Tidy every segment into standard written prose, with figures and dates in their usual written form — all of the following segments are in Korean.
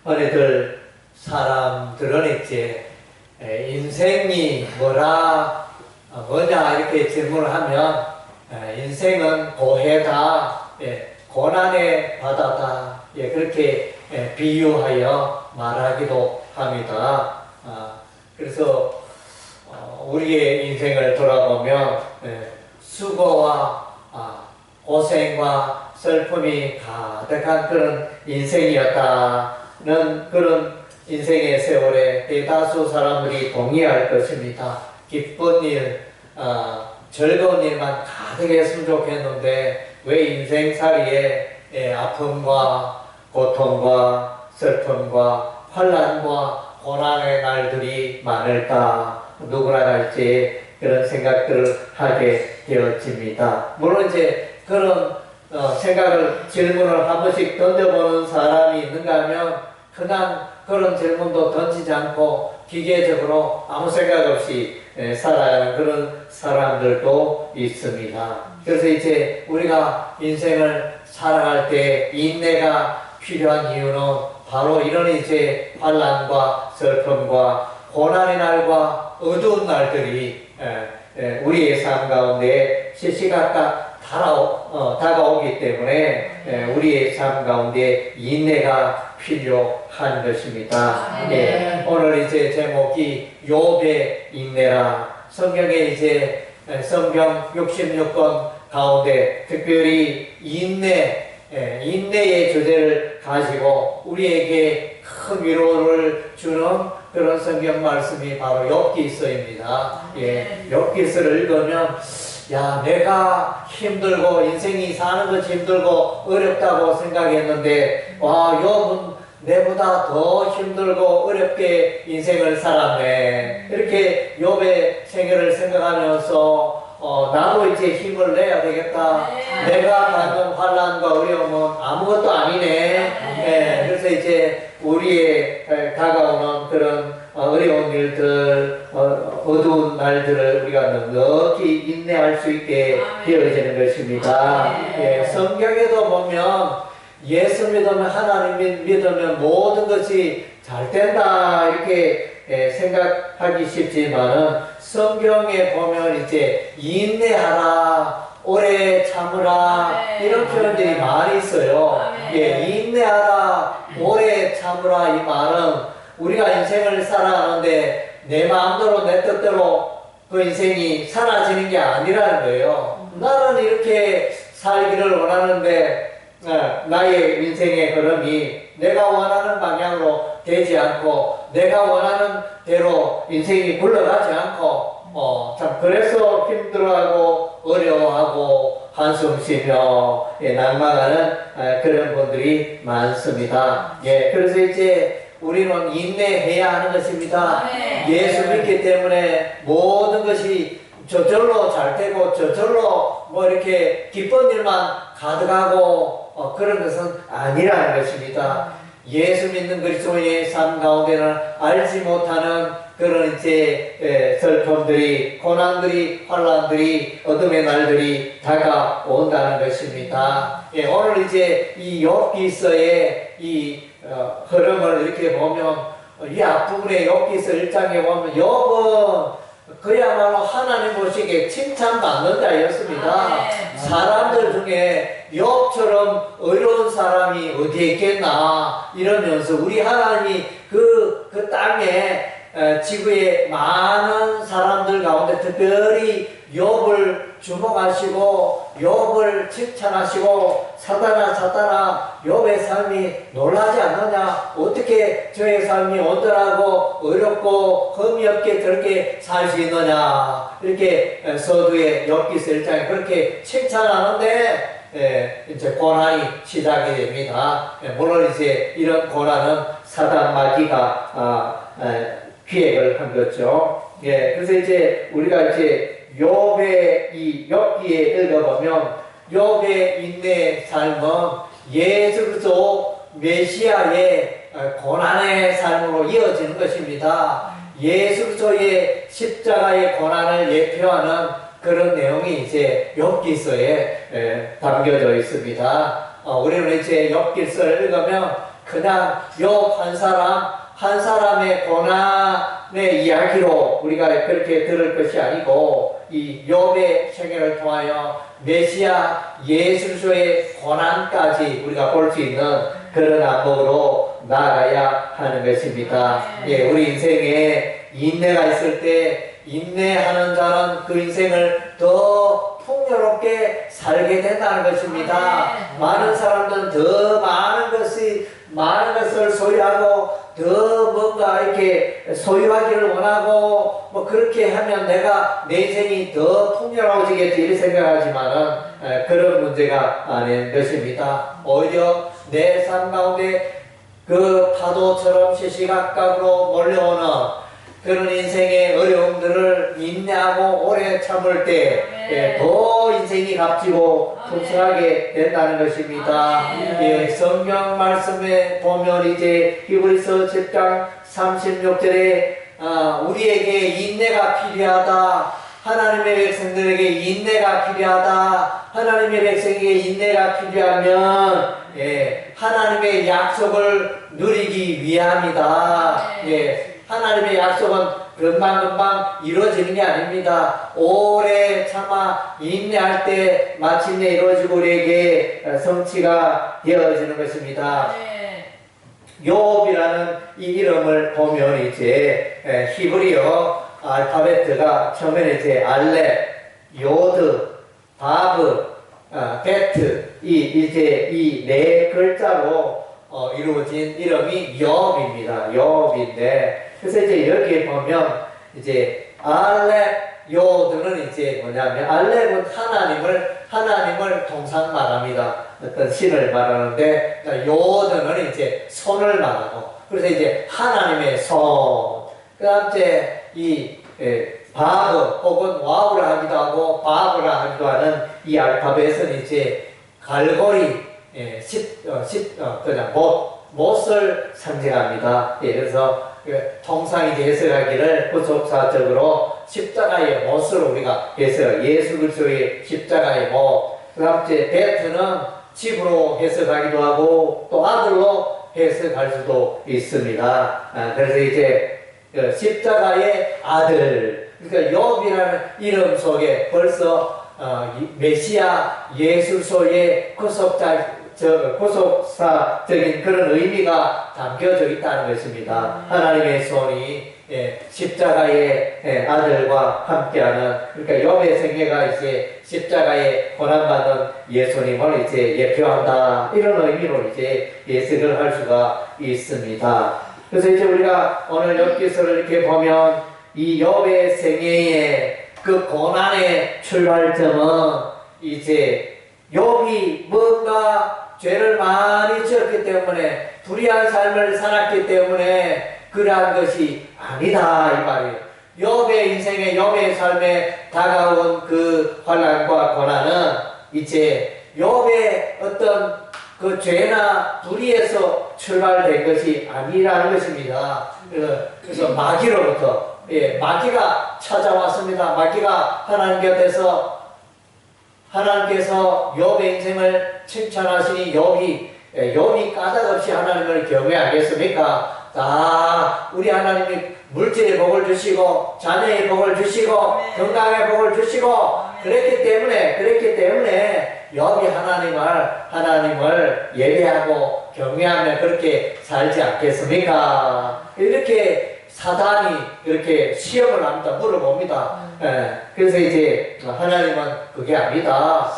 흔히들 사람들은 이제 인생이 뭐냐 이렇게 질문을 하면 인생은 고해다, 고난의 바다다, 그렇게 비유하여 말하기도 합니다. 그래서 우리의 인생을 돌아보면 수고와 고생과 슬픔이 가득한 그런 인생이었다는 그런 인생의 세월에 대다수 사람들이 동의할 것입니다. 기쁜 일, 즐거운 일만 가득했으면 좋겠는데 왜 인생살이에 아픔과 고통과 슬픔과 환난과 고난의 날들이 많을까? 누구나 할지 그런 생각들을 하게 되어집니다. 물론 이제 그런 질문을 한 번씩 던져보는 사람이 있는가 하면 그냥 그런 질문도 던지지 않고 기계적으로 아무 생각 없이 살아가는 그런 사람들도 있습니다. 그래서 이제 우리가 인생을 살아갈 때 인내가 필요한 이유는 바로 이런 이제 환난과 슬픔과 고난의 날과 어두운 날들이 우리의 삶 가운데 시시각각 다가오기 때문에 우리의 삶 가운데 인내가 필요한 것입니다. 오늘 이제 제목이 욥의 인내라. 성경에 이제 성경 66권 가운데 특별히 인내의 주제를 가지고 우리에게 큰 위로를 주는 그런 성경 말씀이 바로 욥기서입니다. 욥기서를 읽으면 내가 힘들고 인생이 사는 것이 힘들고 어렵다고 생각했는데 욥은 내보다 더 힘들고 어렵게 인생을 살았네. 이렇게 욥의 생애를 생각하면서 나도 이제 힘을 내야 되겠다. 내가 받은 환난과 어려움은 아무것도 아니네. 그래서 이제 우리의 다가오는 그런 어려운 일들, 어두운 날들을 우리가 넉넉히 인내할 수 있게 되어지는 것입니다. 성경에도 보면 예수 믿으면, 하나님 믿으면 모든 것이 잘 된다 이렇게 생각하기 쉽지만은 성경에 보면 이제 인내하라, 오래 참으라 이런 표현들이 많이 있어요. 인내하라, 오래 참으라 이 말은 우리가 인생을 살아가는데 내 마음대로 내 뜻대로 그 인생이 사라지는 게 아니라는 거예요. 나는 이렇게 살기를 원하는데 나의 인생의 걸음이 내가 원하는 방향으로 되지 않고 내가 원하는 대로 인생이 굴러가지 않고 참 그래서 힘들어하고 어려워하고 한숨 쉬며 낭망하는 그런 분들이 많습니다. 그래서 이제 우리는 인내해야 하는 것입니다. 예수 믿기 때문에 모든 것이 저절로 잘 되고 저절로 뭐 이렇게 기쁜 일만 가득하고 그런 것은 아니라는 것입니다. 예수 믿는 그리스도인의 삶 가운데는 알지 못하는 그런 이제 슬픔들이, 고난들이, 환난들이, 어둠의 날들이 다가온다는 것입니다. 오늘 이제 이 욥기서의 이 흐름을 이렇게 보면 이 앞부분에 욥기서 1장에 보면 욥은 그야말로 하나님 보시기에 칭찬받는 자였습니다. 사람들 중에 욥처럼 의로운 사람이 어디에 있겠나 이러면서 우리 하나님이 그 땅에 지구의 많은 사람들 가운데 특별히 욥을 주목하시고 욥을 칭찬하시고 사단아 욥의 삶이 놀라지 않느냐, 어떻게 저의 삶이 온전하고 어렵고 흠이 없게 저렇게 살 수 있느냐 이렇게 서두에 욥기서 1장에 그렇게 칭찬하는데 이제 고난이 시작이 됩니다. 물론 이제 이런 고난은 사단 마귀가 기획을 한 거죠. 그래서 이제 우리가 이제 욥의 이 욥기에 읽어보면 욥의 인내의 삶은 예수 그리스도 메시아의 고난의 삶으로 이어지는 것입니다. 예수 그리스도의 십자가의 고난을 예표하는 그런 내용이 이제 욥기서에 담겨져 있습니다. 우리는 이제 욥기서를 읽으면 그냥 욥 한 사람의 고난의 이야기로 우리가 그렇게 들을 것이 아니고 이 욥의 생애를 통하여 메시아 예수의 고난까지 우리가 볼 수 있는 그런 안목으로 나아가야 하는 것입니다. 예, 우리 인생에 인내가 있을 때 인내하는 자는 그 인생을 더 풍요롭게 살게 된다는 것입니다. 많은 사람들은 더 많은 것을 소유하고 더 뭔가 이렇게 소유하기를 원하고 뭐 그렇게 하면 내 인생이 더 풍요로워지겠지 이렇게 생각하지만은 그런 문제가 아닌 것입니다. 오히려 내 삶 가운데 그 파도처럼 시시각각으로 몰려오는 그런 인생의 어려움들을 인내하고 오래 참을 때 더 인생이 값지고 풍성하게 된다는 것입니다. 예, 성경 말씀에 보면 이제 히브리서 10장 36절에 우리에게 인내가 필요하다. 하나님의 백성들에게 인내가 필요하다. 하나님의 백성에게 인내가 필요하면 하나님의 약속을 누리기 위함이다. 하나님의 약속은 금방금방 이루어지는 게 아닙니다. 오래 참아 인내할 때 마침내 이루어지고 우리에게 성취가 되어지는 것입니다. 욥이라는 이 이름을 보면 이제 히브리어 알파벳가 처음에는 이제 알렙, 요드, 바브, 베트 이 네 글자로 이루어진 이름이 욥입니다. 욥인데 그래서 이제 여기에 보면 이제 알렙 요드는 이제 뭐냐면 알렙은 하나님을 동상 말합니다. 어떤 신을 말하는데 요드는 이제 손을 말하고 그래서 이제 하나님의 손. 그다음 이 바브 혹은 와우라 하기도 하고 바브라 하기도 하는 이 알파벳은 이제 갈고리 그냥 못을 상징합니다. 그래서 통상 이제 해석하기를 구속사적으로 십자가의 못으로 우리가 예수 그리스도의 십자가의 못. 그다음 베트는 집으로 해석하기도 하고 또 아들로 해석할 수도 있습니다. 그래서 이제 십자가의 아들. 그러니까 욥이라는 이름 속에 벌써 메시아 예수소의 구속사적인 그런 의미가 담겨져 있다는 것입니다. 하나님의 손이 십자가의 아들과 함께하는 그러니까 욥의 생애가 이제 십자가의 고난받는 예수님을 이제 예표한다 이런 의미로 이제 예측을 할 수가 있습니다. 그래서 이제 우리가 오늘 욥기서를 이렇게 보면 이 욥의 생애의 그 고난의 출발점은 이제 욥이 뭔가 죄를 많이 지었기 때문에 불의한 삶을 살았기 때문에 그러한 것이 아니다 이 말이에요. 욥의 인생에 욥의 삶에 다가온 그 환난과 고난은 이제 욥의 어떤 그 죄나 불의에서 출발된 것이 아니라는 것입니다. 그래서 마귀로부터 마귀가 찾아왔습니다. 마귀가 하나님 곁에서 하나님께서 욥의 인생을 칭찬하시니 욥이 까닭없이 하나님을 경외하겠습니까? 우리 하나님이 물질의 복을 주시고 자녀의 복을 주시고 건강의 복을 주시고 그랬기 때문에 욥이 하나님을 예배하고 경외하며 그렇게 살지 않겠습니까? 이렇게 사단이 이렇게 시험을 합니다. 물어봅니다. 그래서 이제 하나님은 그게 아니다.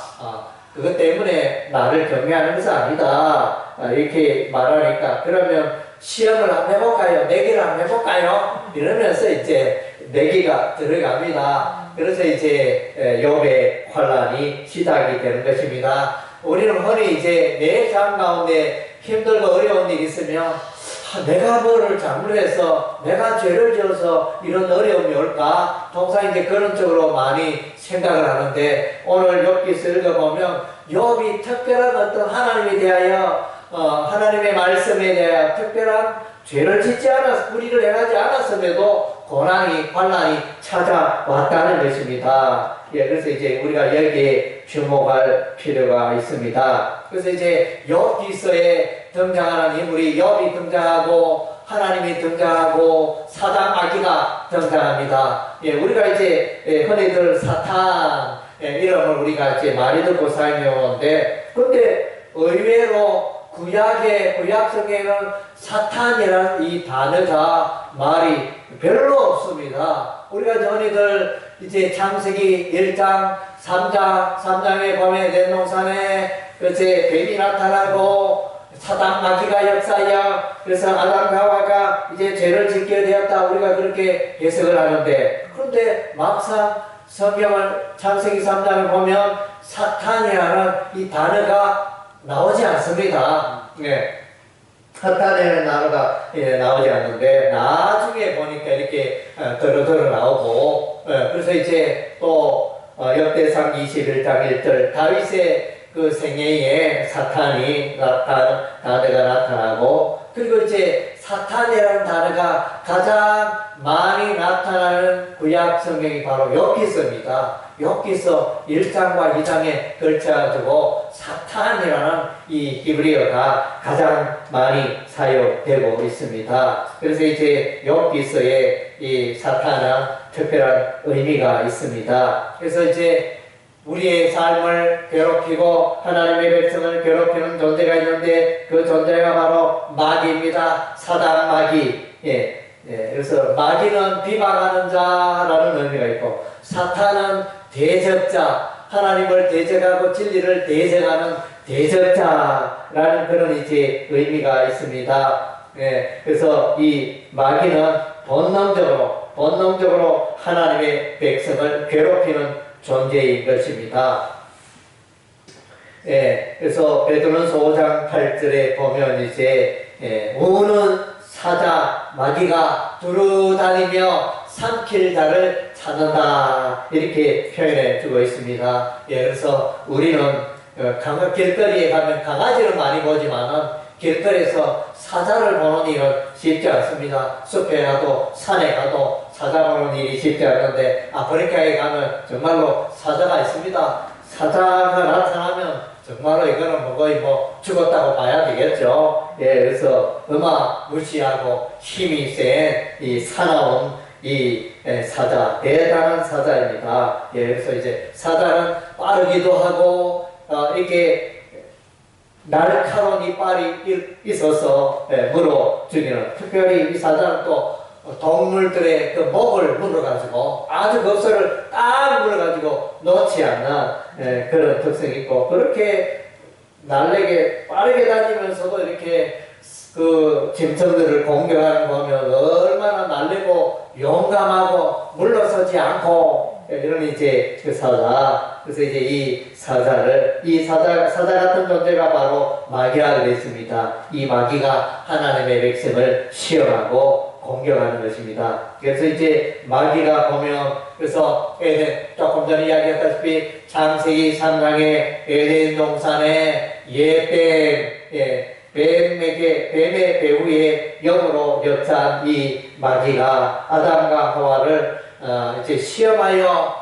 그것 때문에 나를 경외하는 것은 아니다. 이렇게 말하니까 그러면 시험을 한번 해볼까요? 내기를 한번 해볼까요? 이러면서 이제 내기가 들어갑니다. 그래서 이제 욥의 환난이 시작이 되는 것입니다. 우리는 흔히 이제 내 삶 가운데 힘들고 어려운 일이 있으면 내가 뭐를 잘못해서 내가 죄를 지어서 이런 어려움이 올까? 통상 이제 그런 쪽으로 많이 생각을 하는데 오늘 욥기서 읽어보면 욥이 특별한 어떤 하나님에 대하여 하나님의 말씀에 대하여 특별한 죄를 짓지 않았 불의를 행하지 않았음에도 고난이 환난이 찾아왔다는 것입니다. 예, 그래서 이제 우리가 여기에 주목할 필요가 있습니다. 그래서 이제 욥기서에 등장하는 인물이 욥이 등장하고 하나님이 등장하고 사단 마귀가 등장합니다. 예, 우리가 이제 흔히들 사탄 이름을 우리가 이제 많이 듣고 사용해오는데, 근데 의외로 구약 성경에는 사탄이라는 이 단어가 말이 별로 없습니다. 우리가 흔히들 이제 창세기 1장, 3장에 보면 에덴동산에 그제 뱀이 나타나고 사단 마귀가 역사하여 그래서 아담과 하와가 이제 죄를 짓게 되었다, 우리가 그렇게 해석을 하는데, 그런데 막상 성경을 창세기 3장을 보면 사탄이라는 이 단어가 나오지 않습니다. 네. 사탄이라는 단어가 나오지 않는데 나중에 보니까 이렇게 더러 나오고, 그래서 이제 또 역대상 21장 1절 다윗의 그 생애에 사탄이 단어가 나타나고, 그리고 이제 사탄이라는 단어가 가장 많이 나타나는 구약 성경이 바로 욥기서입니다. 욥기서 1장과 2장에 걸쳐가지고 사탄이라는 이 히브리어가 가장 많이 사용되고 있습니다. 그래서 이제 욥기서에 이 사탄은 특별한 의미가 있습니다. 그래서 이제 우리의 삶을 괴롭히고 하나님의 백성을 괴롭히는 존재가 있는데 그 존재가 바로 마귀입니다. 사단 마귀. 그래서 마귀는 비방하는 자라는 의미가 있고, 사탄은 대적자, 하나님을 대적하고 진리를 대적하는 대적자라는 그런 이제 의미가 있습니다. 그래서 이 마귀는 본능적으로 하나님의 백성을 괴롭히는 존재인 것입니다. 그래서 베드로전서 5장 8절에 보면 이제 우는 사자 마귀가 두루다니며 삼킬 자를 찾는다, 이렇게 표현해 주고 있습니다. 그래서 우리는 길거리에 가면 강아지를 많이 보지만은 길거리에서 사자를 보는 일은 쉽지 않습니다. 숲에 가도 산에 가도 사자 보는 일이 쉽지 않은데 아프리카에 가면 정말로 사자가 있습니다. 사자가 나타나면 정말로 이거는 거의 죽었다고 봐야 되겠죠. 그래서 무시하고 힘이 센 이 사나운 이 사자, 대단한 사자입니다. 그래서 이제 사자는 빠르기도 하고 이렇게 날카로운 이빨이 있어서 물어 죽이는, 특별히 이 사자는 또 동물들의 그 목을 물어가지고 아주 겁설을 딱 물어가지고 놓지 않는 그런 특성이 있고, 그렇게 날래게 빠르게 다니면서도 이렇게 그 짐승들을 공격하는 거 보면 얼마나 날래고 용감하고 물러서지 않고 이런 이제 그 사자. 그래서 이제 이 사자 같은 존재가 바로 마귀라고 되어 있습니다. 이 마귀가 하나님의 백성을 시험하고 공격하는 것입니다. 그래서 이제 마귀가 보면, 그래서 조금 전에 이야기했다시피 창세기 3장에 에덴 동산에 뱀의 배후에 영으로 역사한 이 마귀가 아담과 하와를 이제 시험하여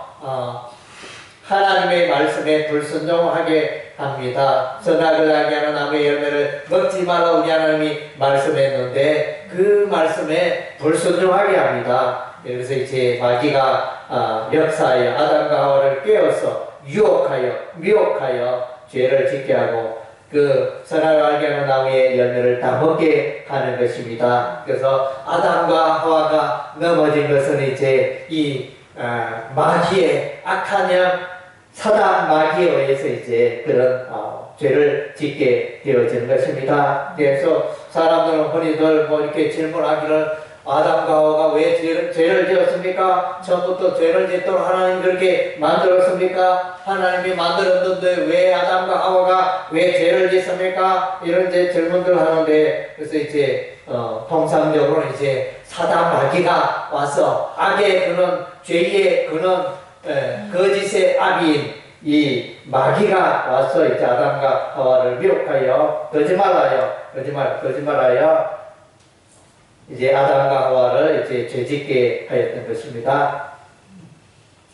하나님의 말씀에 불순종하게 합니다. 선악을 알게 하는 나무의 열매를 먹지 마라 우리 하나님이 말씀했는데 그 말씀에 불순종하게 합니다. 그래서 이제 마귀가 역사하여 아담과 하와를 깨워서 미혹하여 죄를 짓게 하고 그 선악을 알게 하는 나무의 열매를 다 먹게 하는 것입니다. 그래서 아담과 하와가 넘어진 것은 이제 이 마귀의 악한 영 사단 마귀에 의해서 이제 그런 죄를 짓게 되어지는 것입니다. 그래서 사람들은 흔히들 이렇게 질문하기를 아담과 하와가 왜 죄를 지었습니까? 처음부터 죄를 짓도록 하나님 그렇게 만들었습니까? 하나님이 만들었는데 왜 아담과 하와가 왜 죄를 짓습니까? 이런 이제 질문들 하는데, 그래서 이제 통상적으로 이제 사단 마귀가 와서 악의 근원, 죄의 근원, 거짓의 아비인 이 마귀가 와서 이제 아담과 하와를 미혹하여 거짓말하여 이제 아담과 하와를 이제 죄짓게 하였던 것입니다.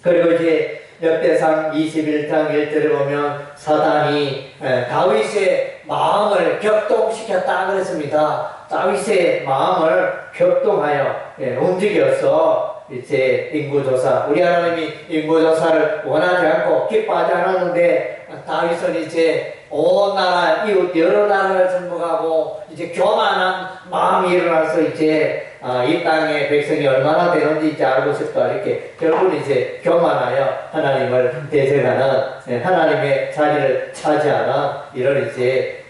그리고 이제 역대상 21장 1절에 보면 사단이 다윗의 마음을 격동시켰다 그랬습니다. 다윗의 마음을 격동하여 움직여서 이제 인구조사, 우리 하나님이 인구조사를 원하지 않고 기뻐하지 않았는데 다윗은 이제 온 나라, 이웃 여러 나라를 정복하고 이제 교만한 마음이 일어나서 이제 이 땅의 백성이 얼마나 되는지 이제 알고 싶다 이렇게 결국은 이제 교만하여 하나님을 대적하는 하나님의 자리를 차지하는 이런 이제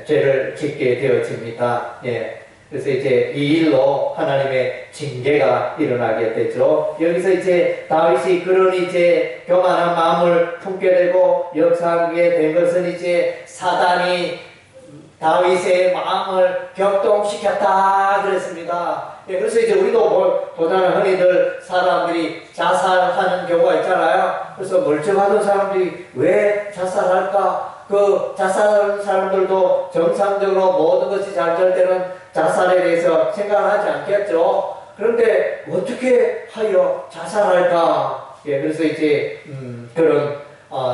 죄를 짓게 되어집니다. 예. 그래서 이제 이 일로 하나님의 징계가 일어나게 되죠. 여기서 이제 다윗이 그런 이제 교만한 마음을 품게 되고 역사하게 된 것은 이제 사단이 다윗의 마음을 격동시켰다 그랬습니다. 예, 그래서 이제 우리도 보다는 흔히들 사람들이 자살하는 경우가 있잖아요. 그래서 멀쩡하던 사람들이 왜 자살할까? 그 자살하는 사람들도 정상적으로 모든 것이 잘 될 때는 자살에 대해서 생각을 하지 않겠죠. 그런데 어떻게 하여 자살할까? 예, 그래서 이제 그런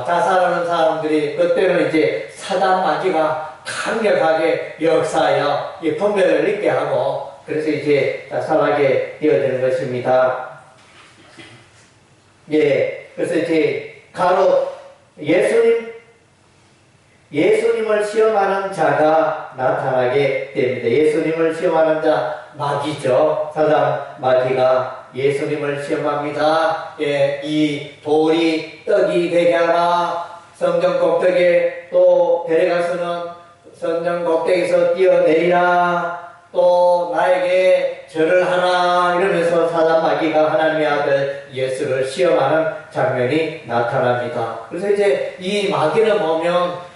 자살하는 사람들이 그때는 이제 사단 마귀가 강력하게 역사하여 이 분별을 있게 하고 그래서 이제 자살하게 되어지는 것입니다. 예, 그래서 이제 예수님을 시험하는 자가 나타나게 됩니다. 예수님을 시험하는 자 마귀죠. 사단 마귀가 예수님을 시험합니다. 예, 이 돌이 떡이 되게 하라. 성전 꼭대기에 또 데려가서는 성전 꼭대기에서 뛰어내리라. 또 나에게 절을 하라. 이러면서 사단 마귀가 하나님의 아들 예수를 시험하는 장면이 나타납니다. 그래서 이제 이 마귀는 보면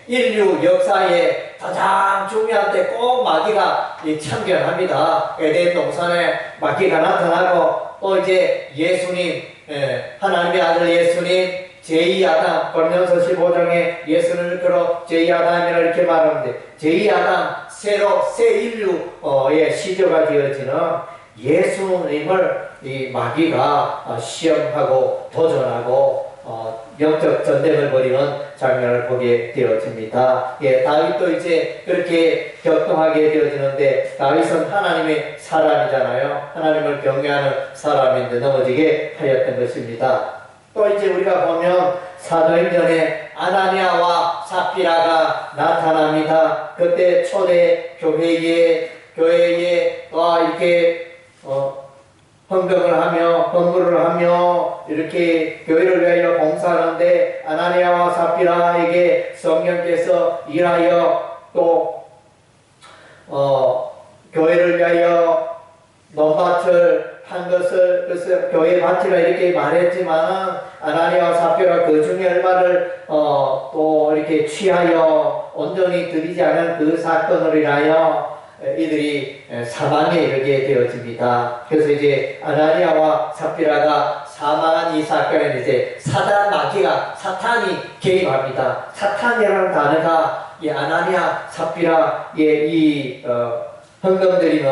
인류 역사에 가장 중요한 때 꼭 마귀가 참견합니다. 에덴 동산에 마귀가 나타나고 또 이제 예수님, 하나님의 아들 예수님 제2아담, 고린도서 15장에 예수를 끌어 제2아담이라 이렇게 말하는데 제2아담, 새 인류의 시조가 되어지는 예수님을 이 마귀가 시험하고 도전하고 영적 전쟁을 벌이는 장면을 보게 되어집니다. 예, 다윗도 이제 그렇게 격동하게 되어지는데 다윗은 하나님의 사람이잖아요. 하나님을 경외하는 사람인데 넘어지게 하였던 것입니다. 또 이제 우리가 보면 사도행전에 아나니아와 삽비라가 나타납니다. 그때 초대 교회에 이렇게 헌금을 하며 건물을 하며 이렇게 교회를 위하여 봉사하는데 아나니아와 삽비라에게 성령께서 일하여 또 교회를 위하여 논밭을 한 것을 그래서 교회 바치라 이렇게 말했지만 아나니아와 삽비라 그 중에 얼마를 또 이렇게 취하여 온전히 드리지 않은 그 사건으로 인하여 이들이 사망에 이르게 되어집니다. 그래서 이제 아나니아와 삽비라가 사망한 이 사건에는 이제 사탄이 개입합니다. 사탄이라는 단어가 이 아나니아 삽비라의 이 헌금 드리는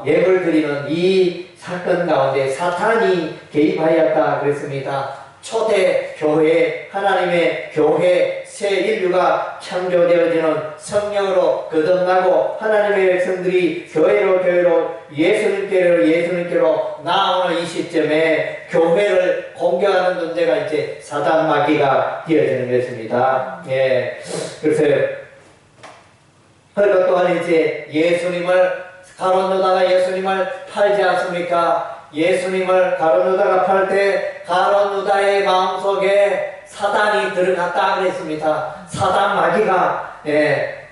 예물 드리는 이 사건 가운데 사탄이 개입하였다 그랬습니다. 초대 교회, 하나님의 교회, 새 인류가 창조되어지는 성령으로 거듭나고 하나님의 백성들이 교회로 예수님께로 나오는 이 시점에 교회를 공격하는 존재가 이제 사단 마귀가 되어지는 것입니다. 예. 그래서 그것 또한 이제 가룟 유다가 예수님을 팔지 않습니까? 예수님을 가룟 유다가 팔 때 가룟 유다의 마음속에 사단이 들어갔다 그랬습니다. 사단 마귀가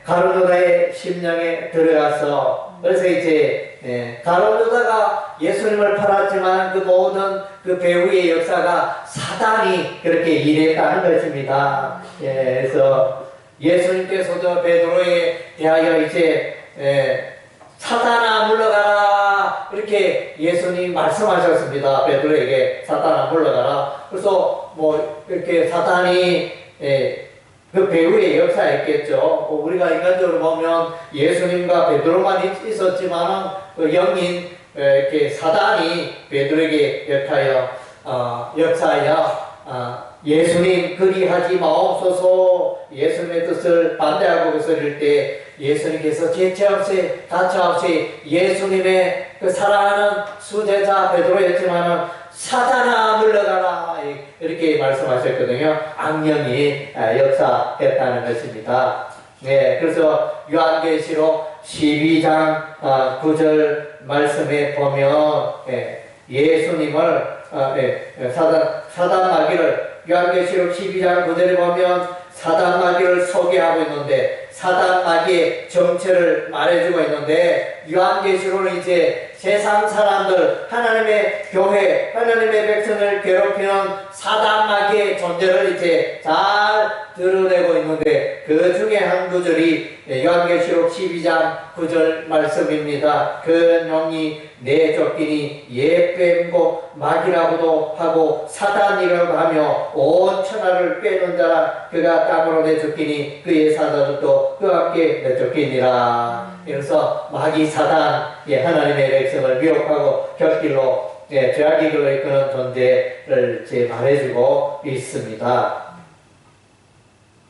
가룟 유다의 심령에 들어가서 그래서 이제 가룟 유다가 예수님을 팔았지만 그 모든 그 배후의 역사가 사단이 그렇게 일했다는 것입니다. 그래서 예수님께서도 베드로에 대하여 이제 사단아 물러가라 이렇게 예수님 말씀하셨습니다. 베드로에게 사단아 물러가라. 그래서 뭐 이렇게 사단이 그 배후의 역사였겠죠. 우리가 인간적으로 보면 예수님과 베드로만 있었지만 그 영인 이렇게 사단이 베드로에게 역사하여 예수님 그리하지 마옵소서, 예수님의 뜻을 반대하고 거스릴 때 예수님께서 죄체 다처없이 예수님의 그 사랑하는 수제자 베드로였지만은 사단아 물러가라 이렇게 말씀하셨거든요. 악령이 역사했다는 것입니다. 네, 그래서 요한계시록 12장 9절 말씀에 보면 예수님을 사단 마귀를 요한계시록 12장 9절에 보면 사단 마귀를 소개하고 있는데 사단 마귀의 정체를 말해주고 있는데 요한계시록은 이제 세상 사람들, 하나님의 교회, 하나님의 백성을 괴롭히는 사단 마귀의 존재를 이제 잘 드러내고 있는데 그 중에 한 구절이 요한계시록 12장 9절 말씀입니다. 그 놈이 내쫓기니 예뱀고 마귀라고도 하고 사단이라고 하며 온 천하를 빼는 자라 그가 땅으로 내쫓기니 그의 사자들도 그와 함께 내쫓기니라. 그래서 마귀 사단, 하나님의 백성을 미혹하고 곁길로 죄악의 길로 이끄는 존재를 이제 말해주고 있습니다.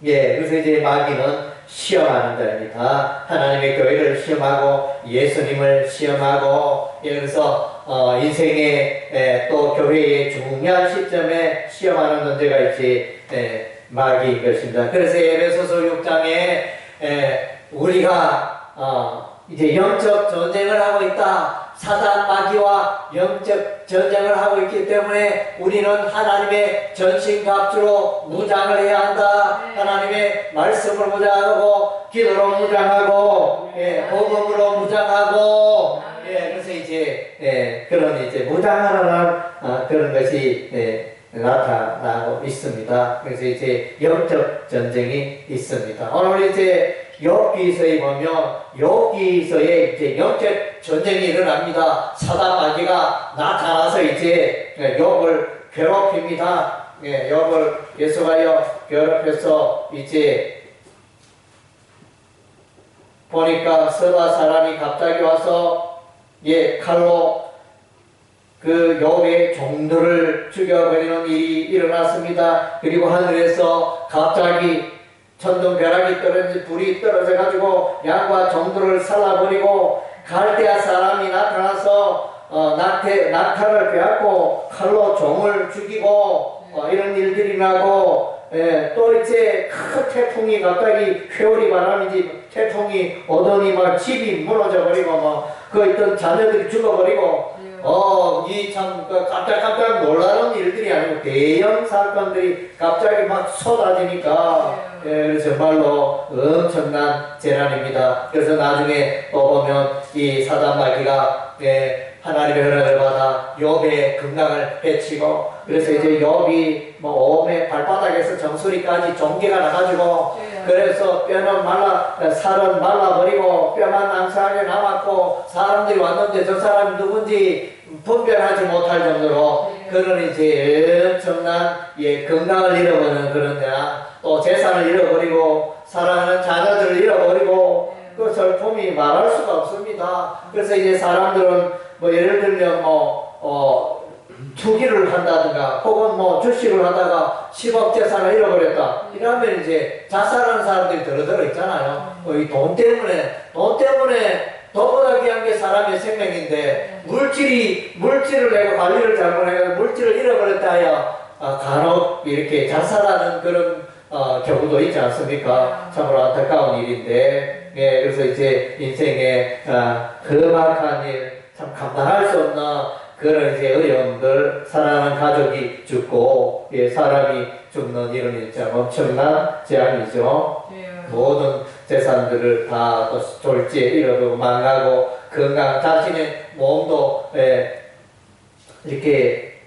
그래서 이제 마귀는 시험하는 자입니다. 하나님의 교회를 시험하고 예수님을 시험하고 그래서 인생의 또 교회의 중요한 시점에 시험하는 존재가 이제 마귀인 것입니다. 그래서 에베소서 6장에 우리가 이제 영적 전쟁을 하고 있다. 사단 마귀와 영적 전쟁을 하고 있기 때문에 우리는 하나님의 전신갑주로 무장을 해야 한다. 하나님의 말씀을 무장하고 기도로 무장하고 복음으로 무장하고 그래서 이제 그런 이제 무장하라는 그런 것이 나타나고 있습니다. 그래서 이제 영적 전쟁이 있습니다. 오늘 이제 욥기서에 보면 욥기서에 이제 영적 전쟁이 일어납니다. 사단 마귀가 나타나서 이제 욥을 괴롭힙니다. 욥을 계속하여 괴롭혀서 이제 보니까 서바 사람이 갑자기 와서 칼로 그 욥의 종들을 죽여버리는 일이 일어났습니다. 그리고 하늘에서 갑자기 천둥벼락이 떨어지 불이 떨어져 가지고 양과 종들을 살라버리고 갈대아 사람이 나타나서 낙타를 빼앗고 칼로 종을 죽이고 이런 일들이 나고 또 이제 큰 태풍이 갑자기 회오리 바람이지 태풍이 오더니 막 집이 무너져 버리고 그 있던 자녀들이 죽어버리고 이 참 깜짝깜짝 놀라는 일들이 아니고 대형 사건들이 갑자기 막 쏟아지니까 그래서 정말로 엄청난 재난입니다. 그래서 나중에 또 보면 이 사단 마귀가 하나님의 허락을 받아 욥의 건강을 해치고 그래서 이제 욥이 몸의 발바닥에서 정수리까지 종기가 나가지고 그래서 뼈는 살은 말라버리고 뼈만 낭사하게 남았고 사람들이 왔는데 저 사람이 누군지 분별하지 못할 정도로 그런 이제 엄청난 건강을 잃어버리는 그런 데나 또 재산을 잃어버리고 사랑하는 자녀들을 잃어버리고 그 슬픔이 말할 수가 없습니다. 그래서 이제 사람들은 예를 들면 투기를 한다든가 혹은 주식을 하다가 10억 재산을 잃어버렸다. 이러면 이제 자살하는 사람들이 더러 있잖아요. 이 돈 때문에 돈보다 귀한 게 사람의 생명인데 물질을 내고 관리를 잘못해서 물질을 잃어버렸다 하여 간혹 이렇게 자살하는 그런 경우도 있지 않습니까? 참으로 안타까운 일인데 그래서 이제 인생의 험악한 일 참 감당할 수 없는 그런 이제 어려움들 사랑하는 가족이 죽고 사람이 죽는 이런 일 참 엄청난 재앙이죠. 모든 재산들을 다 졸지에 잃어버리고 망하고 건강 자신의 몸도 이렇게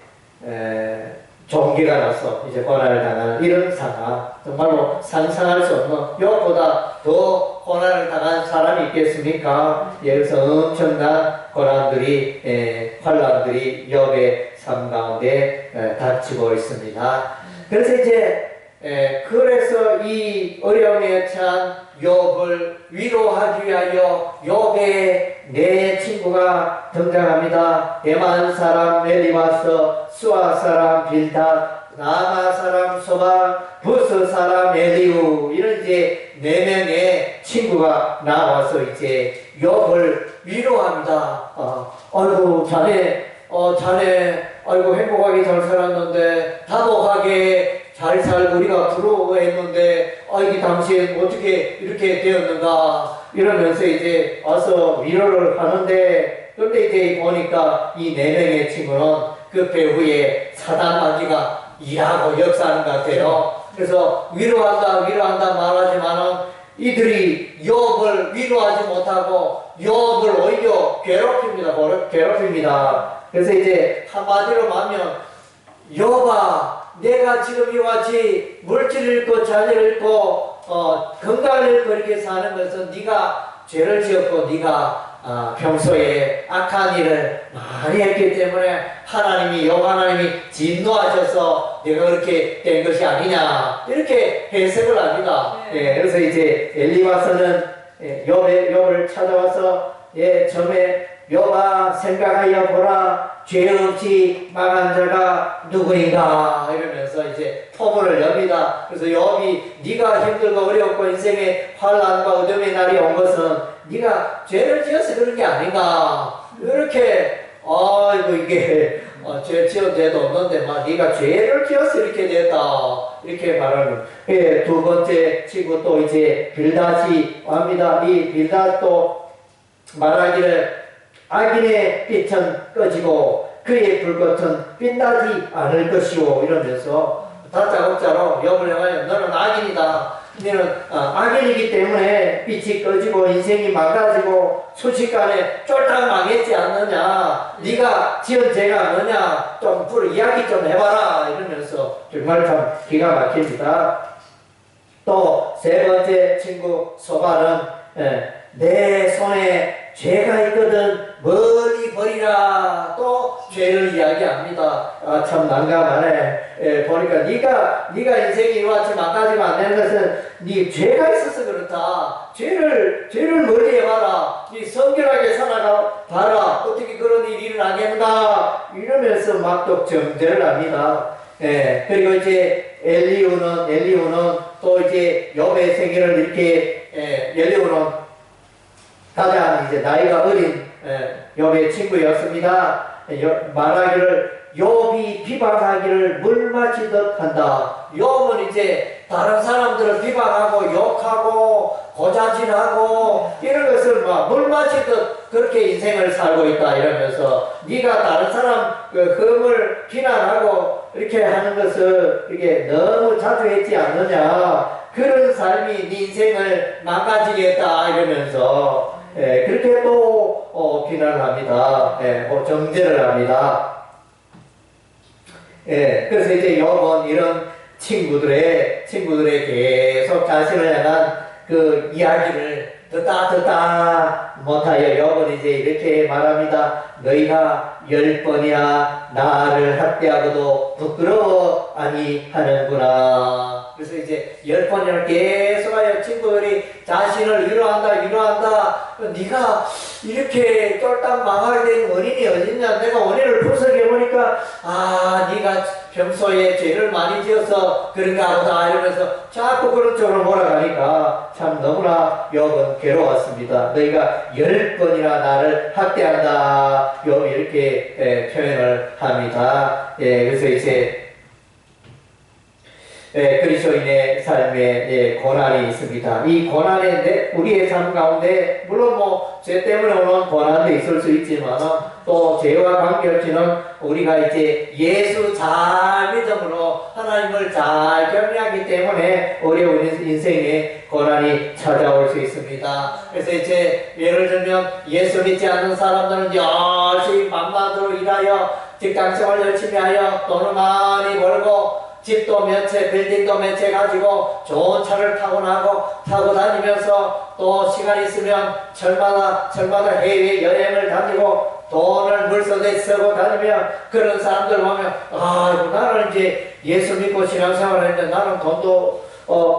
종기가 나서 이제 고난을 당하는 이런 상황 정말로 상상할 수 없는 욥보다 더 고난을 당한 사람이 있겠습니까? 여기서 엄청난 고난들이 환난들이 욥의 삶 가운데 닥치고 있습니다. 그래서 이제 그래서 이 어려움에 처한 욥을 위로하기 위하여 욥의 네 친구가 등장합니다. 대만 사람 엘리바스, 수아 사람 빌닷, 라마 사람 소바, 부스 사람 엘리우, 이런 이제 네 명의 친구가 나와서 이제 욥을 위로합니다. 아이고 자네 아이고 행복하게 잘 살았는데 다복하게 잘 살고 우리가 부러워했는데 이게 당신 어떻게 이렇게 되었는가 이러면서 이제 와서 위로를 하는데, 그런데 이제 보니까 이 네 명의 친구는 그 배후에 사단마귀가 일하고 역사하는 것 같아요. 그래서 위로한다 말하지만은 이들이 욥을 위로하지 못하고 욥을 오히려 괴롭힙니다. 그래서 이제 한마디로 말하면, 욥아, 내가 지금 이와 같이 물질을 잃고 자녀를 잃고 건강을 잃고 이렇게 사는 것은 네가 죄를 지었고 네가 평소에 악한 일을 많이 했기 때문에 욥 하나님이 진노하셔서 내가 그렇게 된 것이 아니냐, 이렇게 해석을 합니다. 그래서 이제 엘리바스는 욥을 찾아와서 처음에 욥아 생각하여 보라, 죄 없이 망한 자가 누구인가 이러면서 이제 포문을 엽니다. 그래서 욥이 네가 힘들고 어렵고 인생에 환난과 어둠의 날이 온 것은 네가 죄를 지어서 그런 게 아닌가, 이렇게 이거 이게 죄 지은 죄도 없는데 네가 죄를 지어서 이렇게 됐다, 이렇게 말하는. 두 번째 친구 또 이제 빌닷이 옵니다. 이 빌닷도 말하기를 악인의 빛은 꺼지고 그의 불꽃은 빛나지 않을 것이오, 이러면서 다짜고짜로 욥을 향하여 너는 악인이다, 너는 악인이기 때문에 빛이 꺼지고 인생이 망가지고 순식간에 쫄딱 망했지 않느냐, 네가 지은 죄가 뭐냐, 좀 이야기 좀 해봐라, 이러면서 정말 참 기가 막힙니다. 또 세 번째 친구 소바는 내 손에 죄가 있거든 멀리 버리라, 또 죄를 이야기합니다. 참 난감하네. 보니까 네가 인생이 이와 같이 망가지면 안 되는 것은 네 죄가 있어서 그렇다. 죄를 멀리 해봐라. 네 성결하게 살아가 봐라. 어떻게 그런 일이 일어나겠나, 이러면서 막 또 정죄를 합니다. 그리고 이제 엘리우는 또 이제 욥의 생애를 이렇게 엘리우는 가장 이제 나이가 어린 욥의 친구였습니다. 말하기를 욥이 비방하기를 물 마시듯 한다. 욥은 이제 다른 사람들을 비방하고 욕하고 고자질하고 이런 것을 막 물 마시듯 그렇게 인생을 살고 있다, 이러면서 네가 다른 사람 그 흠을 비난하고 이렇게 하는 것을 이게 너무 자주 했지 않느냐, 그런 삶이 네 인생을 망가지겠다, 이러면서 그렇게 또 비난합니다. 정죄를 합니다. 그래서 이제 욥은 이런 친구들의 계속 자신을 향한 그 이야기를 듣다 못하여 욥은 이제 이렇게 말합니다. 너희가 10번이나 나를 학대하고도 부끄러워 아니하는구나. 그래서 이제 10번이나 계속하여 친구들이 자신을 위로한다. 네가 이렇게 쫄딱 망하게 된 원인이 어딨냐, 내가 원인을 분석해보니까 네가 평소에 죄를 많이 지어서 그런가 보다, 이러면서 자꾸 그런 쪽으로 몰아가니까 참 너무나 욥은 괴로웠습니다. 너희가 10번이나 나를 학대한다, 욥이 이렇게 표현을 합니다. 그래서 이제 그리스도인의 삶에 고난이 있습니다. 이 고난에 우리의 삶 가운데 물론 죄 때문에 오는 고난도 있을 수 있지만 또 죄와 관계없이는 우리가 이제 예수 잘 믿음으로 하나님을 잘 경외하기 때문에 어려운 인생에 고난이 찾아올 수 있습니다. 그래서 이제 예를 들면 예수 믿지 않는 사람들은 열심히 밤낮으로 일하여 직장생활 열심히 하여 돈을 많이 벌고 집도 몇 채, 빌딩도 몇 채 가지고 좋은 차를 타고 다니면서 또 시간 있으면 철마다 해외 여행을 다니고 돈을 물속에 쓰고 다니며 그런 사람들 보면 아 나는 이제 예수 믿고 신앙생활 했는데 나는 돈도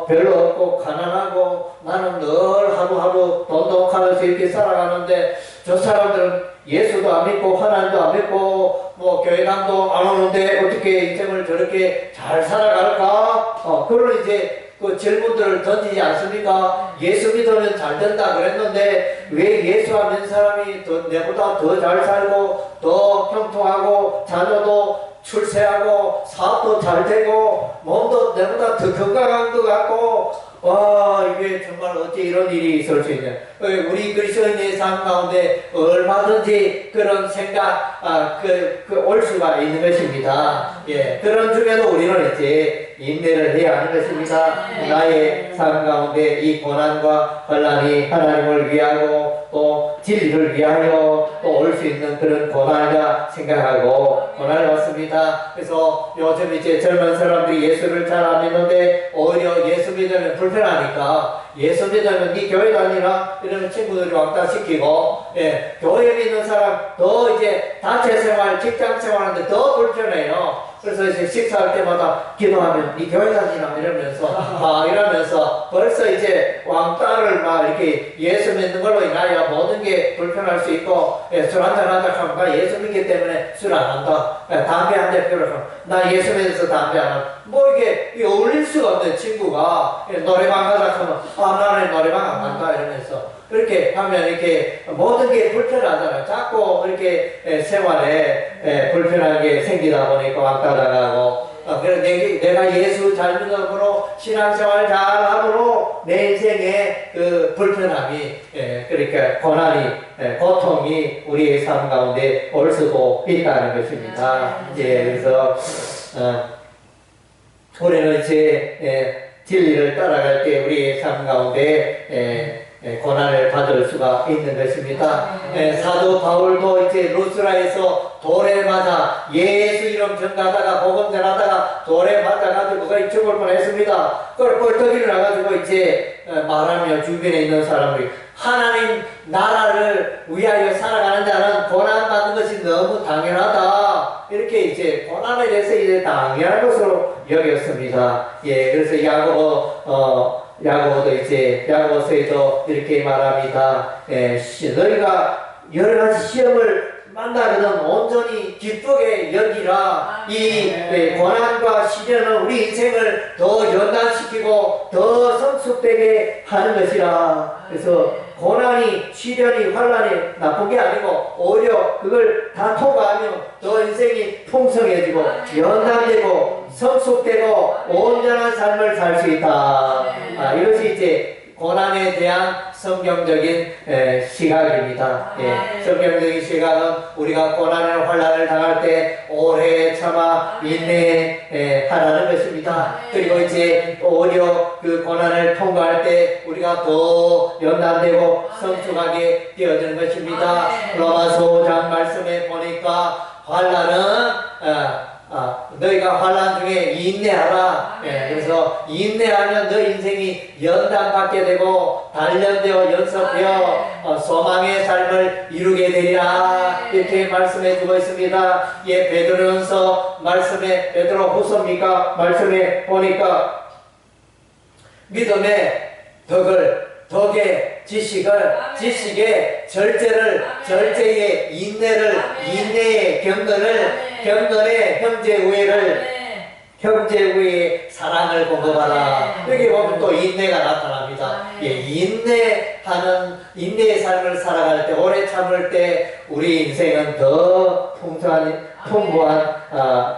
별로 없고 가난하고 나는 늘 하루하루 돈독하면서 이렇게 살아가는데 저 사람들은 예수도 안 믿고 하나님도 안 믿고 뭐 교회당도 안 오는데 어떻게 인생을 저렇게 잘 살아갈까? 그런 이제 그 질문들을 던지지 않습니까? 예수 믿으면 잘 된다 그랬는데 왜 예수 안 믿는 사람이 내보다 더 잘 살고 더 형통하고 자녀도 출세하고 사업도 잘 되고 몸도 내보다 더 건강한 것 같고 와 이게 정말 어찌 이런 일이 있을 수 있냐. 우리 그리스도인의 삶 가운데 얼마든지 그런 생각 올 수가 있는 것입니다. 예, 그런 중에도 우리는 이제 인내를 해야 하는 것입니다. 나의 삶 가운데 이 고난과 환난이 하나님을 위하고 또 진리를 위하여 또 올 수 있는 그런 고난이라 생각하고 고난을 받습니다. 그래서 요즘 이제 젊은 사람들이 예수를 잘 안 믿는데 오히려 예수 믿으면 불편하니까 예수 믿으면 네 교회 다니나 이러면 친구들이 왕따 시키고 예, 교회 믿는 사람 더 이제 단체 생활 직장 생활하는데 더 불편해요. 그래서 이제 식사할 때마다 기도하면 네 교회 다니나 이러면서 벌써 이제 왕따를 막 이렇게 예수 믿는 걸로 인하여 모든 게 불편할 수 있고 예, 술 한잔 한다 하면 나 예수 믿기 때문에 술 안 한다. 예, 담배 한 대 피우라 하면 나 예수 믿어서 담배 안 한다. 뭐 이게 어울릴 수가 없는 친구가 예, 노래방 가자 하면 나는 노래방 안 간다 이러면서 그렇게 하면 이렇게 모든 게 불편하잖아요. 자꾸 이렇게 생활에 불편한 게 생기다 보니까 왕따 당하고 그래서 내가 예수 잘 믿음으로 신앙생활 잘 함으로 내 인생에 그 불편함이 그러니까 고난이 고통이 우리의 삶 가운데 올 수도 있다는 것입니다. 그래서 우리는 이제 진리를 따라갈 때 우리의 삶 가운데 고난을 받을 수가 있는 것입니다. 사도 바울도 이제 루스라에서 돌에 맞아 예수 이름 전가하다가 복음 전하다가 돌에 맞아가지고 거의 죽을 뻔했습니다. 그걸 뻘떡이 일어나가지고 이제 말하며 주변에 있는 사람들이 하나님 나라를 위하여 살아가는 자는 고난 받는 것이 너무 당연하다. 이렇게 이제 고난에 대해서 이제 당연한 것으로 여겼습니다. 그래서 야고보도 이제 야고보서에도 이렇게 말합니다. 너희가 여러 가지 시험을 만나거든 온전히 기쁘게 여기라. 이 고난과 시련은 우리 인생을 더 연단시키고 더 성숙되게 하는 것이라. 그래서 고난이 시련이 환난이 나쁜 게 아니고 오히려 그걸 다 통과하면 더 인생이 풍성해지고 연단되고 성숙되고 온전한 삶을 살 수 있다. 이것이 이제 고난에 대한 성경적인 시각입니다. 성경적인 시각은 우리가 고난을 환난을 당할 때 오래 참아 인내하라는 것입니다. 그리고 이제 오히려 그 고난을 통과할 때 우리가 더 연단되고 성숙하게 되어지는 것입니다. 로마서 5장 말씀에 보니까 환난은 너희가 환난 중에 인내하라. 그래서 인내하면 너 인생이 연단받게 되고 단련되어 연습되어 소망의 삶을 이루게 되리라. 이렇게 말씀해 주고 있습니다. 베드로전서 말씀에 베드로후서입니까? 말씀에 보니까 믿음의 덕에 지식에 절제를 절제에 인내를 인내에 경건에 형제 우애에 사랑을 공급하라. 여기 보면 또 인내가 나타납니다. 인내의 삶을 살아갈 때 오래 참을 때 우리 인생은 더 풍부한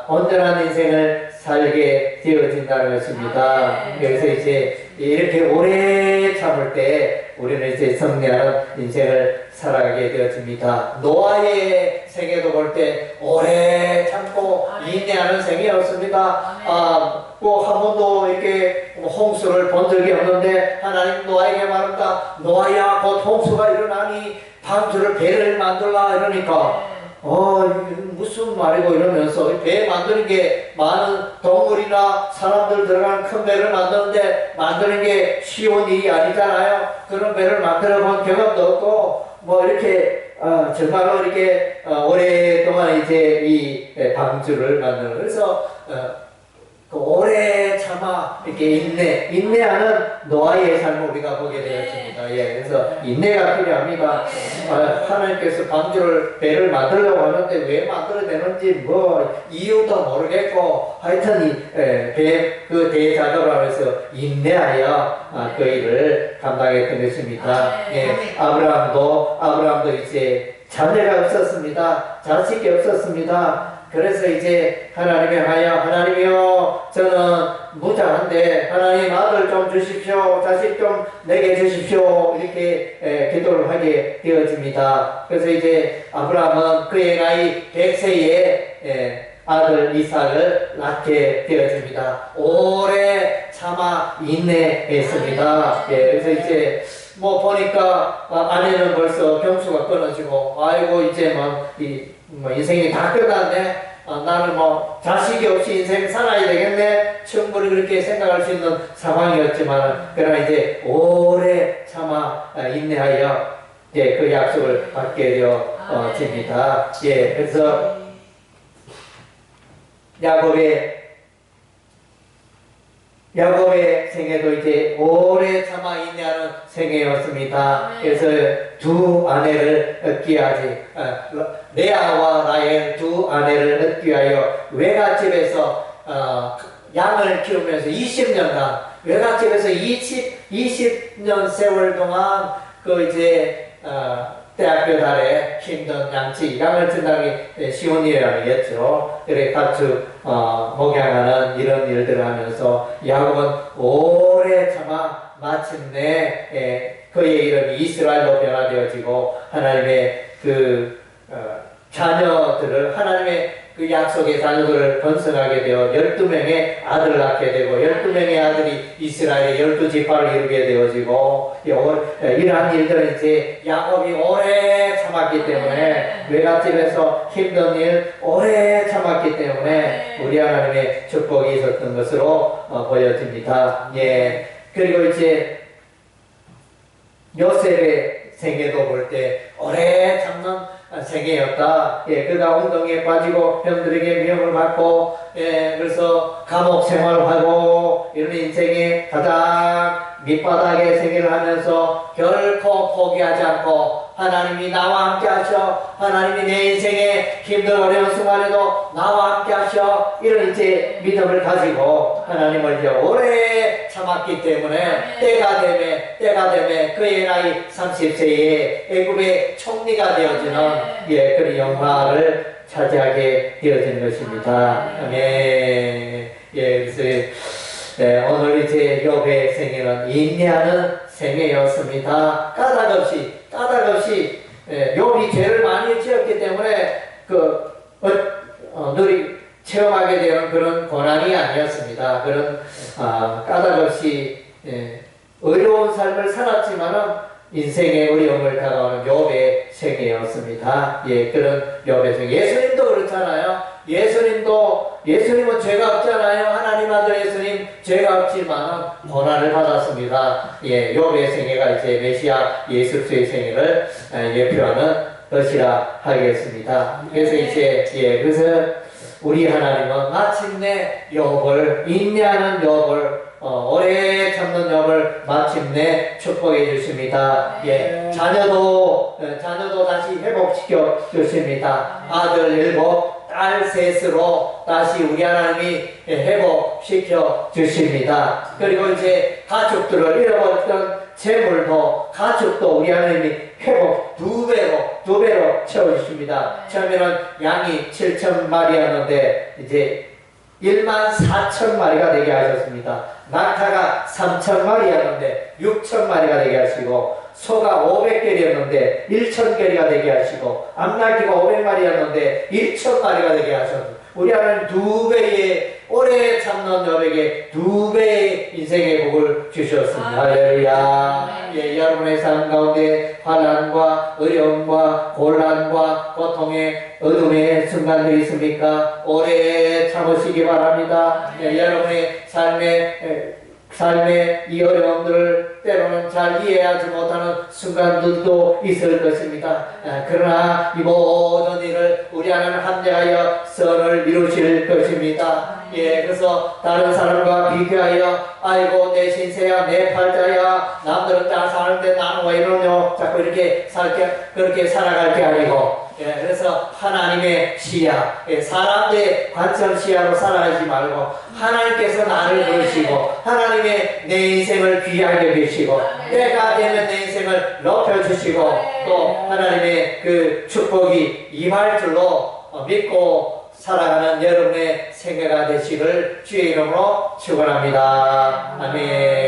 온전한 인생을 살게 되어진다는 것입니다. 그래서 이제 이렇게 오래 참을 때 우리는 이제 승리하는 인생을 살아가게 되어집니다. 노아의 생애도 볼 때 오래 참고 인내하는 생애였습니다. 꼭 한 번도 이렇게 홍수를 본 적이 없는데 하나님 노아에게 말합니다. 노아야 곧 홍수가 일어나니 방주를 배를 만들라 이러니까 무슨 말이고 이러면서 배 만드는 게 많은 동물이나 사람들 들어가는 큰 배를 만드는데 만드는 게 쉬운 일이 아니잖아요. 그런 배를 만들어 본 경험도 없고 뭐 이렇게 정말로 이렇게 오랫동안 이제 이 방주를 만드는 그래서 그 오래 참아 이렇게 인내하는 노아의 삶을 우리가 보게 되었습니다. 예, 그래서 인내가 필요합니다. 하나님께서 방주를 배를 만들려고 하는데 왜 만들어내는지 뭐 이유도 모르겠고 하여튼 그 대작업을 하면서 인내하여 그 일을 감당했던 것입니다. 예, 아브라함도 이제 자녀가 없었습니다. 자식이 없었습니다. 그래서 이제 하나님에 하여 하나님이여 저는 무장한데 하나님 아들 좀 주십시오. 자식 좀 내게 주십시오. 이렇게 기도를 하게 되어집니다. 그래서 이제 아브라함은 그의 나이 100세에 아들 이삭을 낳게 되어집니다. 오래 참아 인내했습니다. 예, 그래서 이제 뭐 보니까 아내는 벌써 병수가 끊어지고 아이고 이제 뭐 인생이 다 끝났네. 나는 뭐 자식이 없이 인생 살아야 되겠네. 충분히 그렇게 생각할 수 있는 상황이었지만 그러나 이제 오래 참아 인내하여 예, 그 약속을 받게 되어집니다. 예, 그래서 야곱의 생애도 이제 오래 참아 인내하는 생애였습니다. 그래서 두 아내를 얻기 하지, 레아와 라헬 두 아내를 얻기 위하여 외갓집에서 양을 키우면서 20년간 외갓집에서 20년 세월 동안 그 이제 대학교 달에 힘든 양치 양을 튼다기 쉬운 일이 아니겠죠. 그래 가축 목양하는 이런 일들을 하면서 야곱은 오래 참아 마침내 그의 이름이 이스라엘로 변화되어지고 하나님의 그 자녀들을 하나님의 그 약속의 자녀들을 번성하게 되어 12명의 아들을 낳게 되고 12명의 아들이 이스라엘의 12지파를 이루게 되어지고 이러한 일들은 이제 야곱이 오래 참았기 때문에 외갓집에서 힘든 일 오래 참았기 때문에 우리 하나님의 축복이 있었던 것으로 보여집니다. 예. 그리고 이제 요셉의 생애도 볼 때 오래 참는 생애였다. 예, 그가 운동에 빠지고 형들에게 미움을 받고, 예, 그래서 감옥 생활하고 이런 인생의 가장 밑바닥의 생애를 하면서 결코 포기하지 않고 하나님이 나와 함께 하셔. 하나님이 내 인생의 힘든 어려운 순간에도 나와 함께 하셔. 이런 이제 믿음을 가지고 하나님을 이제 오래 참았기 때문에 때가 되매 그의 나이 30세에 애굽의 총리가 되어지는 예, 그런 영화를 차지하게 되어지는 것입니다. 아멘. 예, 그래서 오늘 이제 욥의 생애는 인내하는 생애였습니다. 까닭 없이 욥이 죄를 많이 지었기 때문에 누리 체험하게 되는 그런 고난이 아니었습니다. 그런 까닭 없이 어려운 삶을 살았지만은 인생의 어려움을 다가오는 욥의 생애였습니다. 예, 그런 욥의 생애. 예수님도 그렇잖아요. 예수님은 죄가 없잖아요. 하나님 아들 예수님 죄가 없지만 고난을 받았습니다. 예, 욥의 생애가 이제 메시아 예수 그리스도의 생애를 예표하는 것이라 하겠습니다. 그래서 이제 그래서 우리 하나님은 마침내 욥을 인내하는 욥을 오래 참는 욥을 마침내 축복해 주십니다. 예, 자녀도 다시 회복시켜 주십니다. 아들 7, 딸 3으로 다시 우리 하나님이 회복시켜 주십니다. 그리고 이제 가축들을 잃어버렸던 재물도 가축도 우리 하나님이 회복 2배로 채워주십니다. 처음에는 양이 7,000마리였는데 이제 14,000마리가 되게 하셨습니다. 낙타가 3,000마리였는데 6,000마리가 되게 하시고 소가 500결이었는데 1,000결이가 되게 하시고 암낙이가 500마리였는데 1,000마리가 되게 하셨습니다. 우리 하나님 2배의 오래 참는 욥에게 2배의 인생의 복을 주셨습니다. 할렐루야. 예, 여러분의 삶 가운데 환난과 어려움과 곤란과 고통의 어둠의 순간들이 있습니까? 오래 참으시기 바랍니다. 예, 여러분의 삶에 삶의 이 어려움들을 때로는 잘 이해하지 못하는 순간들도 있을 것입니다. 그러나 이 모든 일을 우리 하나님 함께하여 선을 이루실 것입니다. 예, 그래서 다른 사람과 비교하여 아이고 내 신세야 내 팔자야 남들은 다 사는데 나는 왜 이러냐 자꾸 이렇게 그렇게 살아갈 게 아니고 그래서 하나님의 시야, 사람의 관점 시야로 살아가지 말고 하나님께서 나를 부르시고 하나님의 내 인생을 귀하게 계시고 때가 되면 내 인생을 높여주시고 또 하나님의 그 축복이 임할 줄로 믿고 살아가는 여러분의 생애가 되시길 주의 이름으로 축원합니다. 아멘.